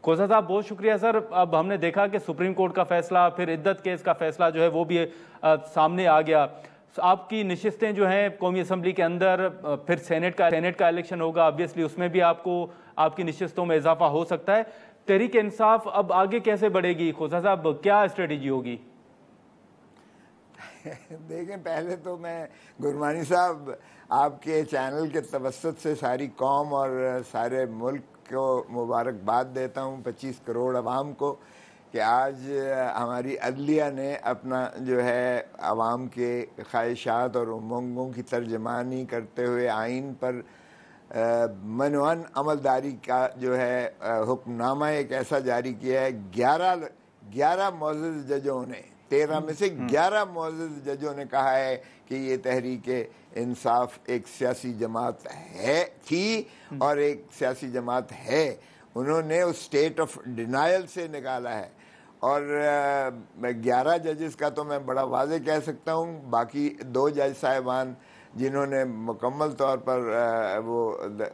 खोसा साहब बहुत शुक्रिया सर। अब हमने देखा कि सुप्रीम कोर्ट का फैसला, फिर इद्दत केस का फैसला जो है वो भी सामने आ गया। आपकी नशिस्तें जो हैं कौमी असम्बली के अंदर, फिर सेनेट का इलेक्शन होगा, ऑब्वियसली उसमें भी आपकी नशिस्तों में इजाफा हो सकता है। तहरीक इंसाफ अब आगे कैसे बढ़ेगी खोसा साहब, क्या स्ट्रेटेजी होगी? देखें, पहले तो मैं गुरमानी साहब आपके चैनल के तवस्सुत से सारी कौम और सारे मुल्क को मुबारकबाद देता हूँ, 25 करोड़ अवाम को, कि आज हमारी अदलिया ने अपना जो है अवाम के ख्वाहिशात और उमंगों की तर्जमानी करते हुए आइन पर मनवन अमलदारी का जो है हुक्मनामा एक ऐसा जारी किया है। 11 मुअज़्ज़ज़ जजों ने, 13 में से 11 मुअज़्ज़ज़ जजों ने कहा है कि ये तहरीक इंसाफ एक सियासी जमात थी और एक सियासी जमात है। उन्होंने उस स्टेट ऑफ डिनायल से निकाला है। और 11 जजेस का तो मैं बड़ा वाज़े कह सकता हूँ। बाकी 2 जज साहिबान जिन्होंने मुकम्मल तौर पर वो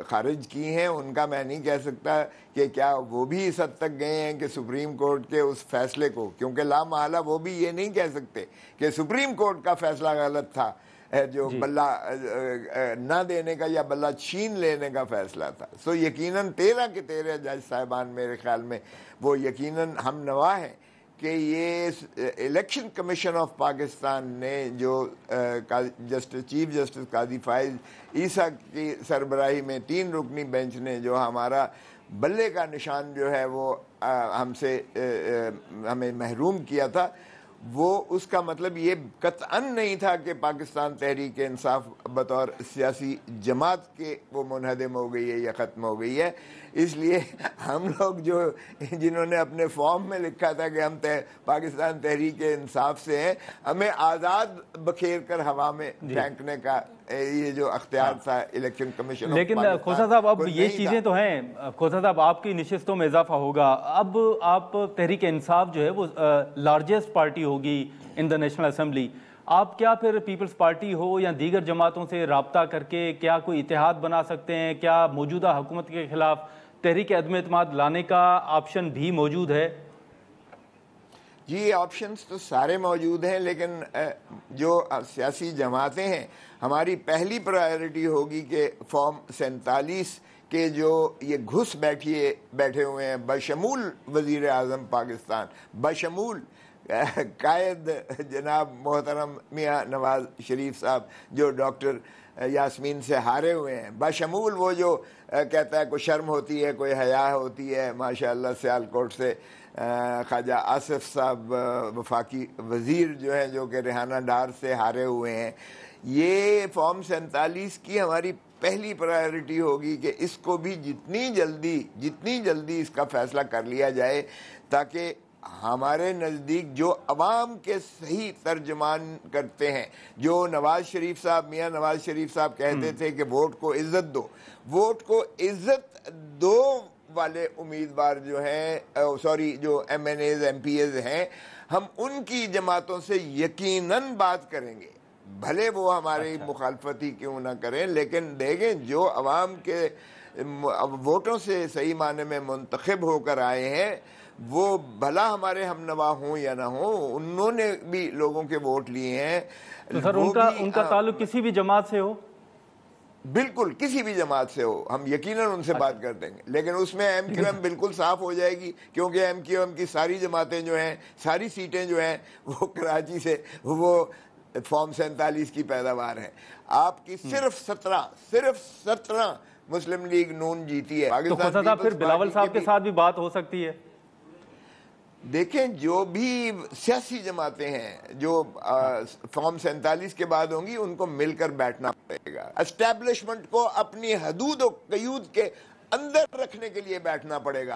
खारिज की हैं, उनका मैं नहीं कह सकता कि क्या वो भी इस हद तक गए हैं कि सुप्रीम कोर्ट के उस फैसले को, क्योंकि लामहला वो भी ये नहीं कह सकते कि सुप्रीम कोर्ट का फैसला गलत था, जो बल्ला ना देने का या बल्ला छीन लेने का फैसला था। सो यकीनन 13 के 13 जज साहिबान मेरे ख्याल में वो यकीनन हम नवा हैं कि ये इलेक्शन कमीशन ऑफ पाकिस्तान ने जो चीफ जस्टिस काजी फाइज ईसा की सरबराही में 3 रुकनी बेंच ने जो हमारा बल्ले का निशान जो है वो हमें महरूम किया था, वो उसका मतलब ये कतअन नहीं था कि पाकिस्तान तहरीक इंसाफ बतौर सियासी जमात के वो मुनहदम हो गई है या ख़त्म हो गई है। इसलिए हम लोग जो जिन्होंने अपने फॉर्म में लिखा था कि हम पाकिस्तान तहरीक इंसाफ से हैं, हमें आज़ाद बखेर कर हवा में फेंकने का ये जो अख्तियार था इलेक्शन कमीशन। लेकिन खोसा साहब अब ये चीज़ें तो हैं, खोसा साहब आपकी नशिस्तों में इजाफा होगा। अब आप तहरीक इंसाफ जो है वो लार्जेस्ट पार्टी होगी इन द नेशनल असम्बली। आप क्या फिर पीपल्स पार्टी हो या दीगर जमातों से रब्ता करके क्या कोई इत्तेहाद बना सकते हैं? क्या मौजूदा हुकूमत के खिलाफ तहरीक अदम एतमाद लाने का ऑप्शन भी मौजूद है? जी, ऑप्शंस तो सारे मौजूद हैं, लेकिन जो सियासी जमातें हैं, हमारी पहली प्रायोरिटी होगी कि फॉर्म 47 के जो ये घुस बैठे हुए हैं, बशमूल वज़ीर आज़म पाकिस्तान, बशमूल कायद जनाब मोहतरम मियाँ नवाज शरीफ साहब जो डॉक्टर यास्मीन से हारे हुए हैं, बशमूल वो जो कहता है कोई शर्म होती है, कोई हया होती है, माशाअल्लाह सियालकोट से ख्वाजा आसिफ साहब वफाकी वज़ीर जो है जो कि रेहाना डार से हारे हुए हैं। ये फॉर्म 47 की हमारी पहली प्रायोरिटी होगी कि इसको भी जितनी जल्दी इसका फ़ैसला कर लिया जाए, ताकि हमारे नज़दीक जो अवाम के सही तर्जमान करते हैं, जो नवाज़ शरीफ साहब, मियाँ नवाज़ शरीफ साहब कहते थे कि वोट को इज़्ज़त दो, वोट को इज़्ज़त दो वाले उम्मीदवार जो हैं, जो MNAs MPAs हैं, हम उनकी जमातों से यकीनन बात करेंगे, भले वो हमारी मुखालफत ही क्यों ना करें। लेकिन देखें, जो अवाम के वोटों से सही माने में मुंतखब होकर आए हैं, वो भला हमारे हमनवा हों या ना हों, उन्होंने भी लोगों के वोट लिए हैं। तो सर उनका ताल्लुक किसी भी जमात से हो? बिल्कुल, किसी भी जमात से हो, हम यकीनन उनसे बात कर देंगे। लेकिन उसमें MQM बिल्कुल साफ हो जाएगी, क्योंकि MQM की सारी जमातें जो हैं, सारी सीटें जो हैं, वो कराची से वो फॉर्म 47 की पैदावार है। आपकी सिर्फ 17 मुस्लिम लीग नून जीती है। तो खोसा साहब फिर बिलावल साहब के साथ भी बात हो सकती है? देखें, जो भी सियासी जमातें हैं जो फॉर्म 47 के बाद होंगी, उनको मिलकर बैठना पड़ेगा। एस्टैब्लिशमेंट को अपनी हदूद और कयूद के अंदर रखने के लिए बैठना पड़ेगा।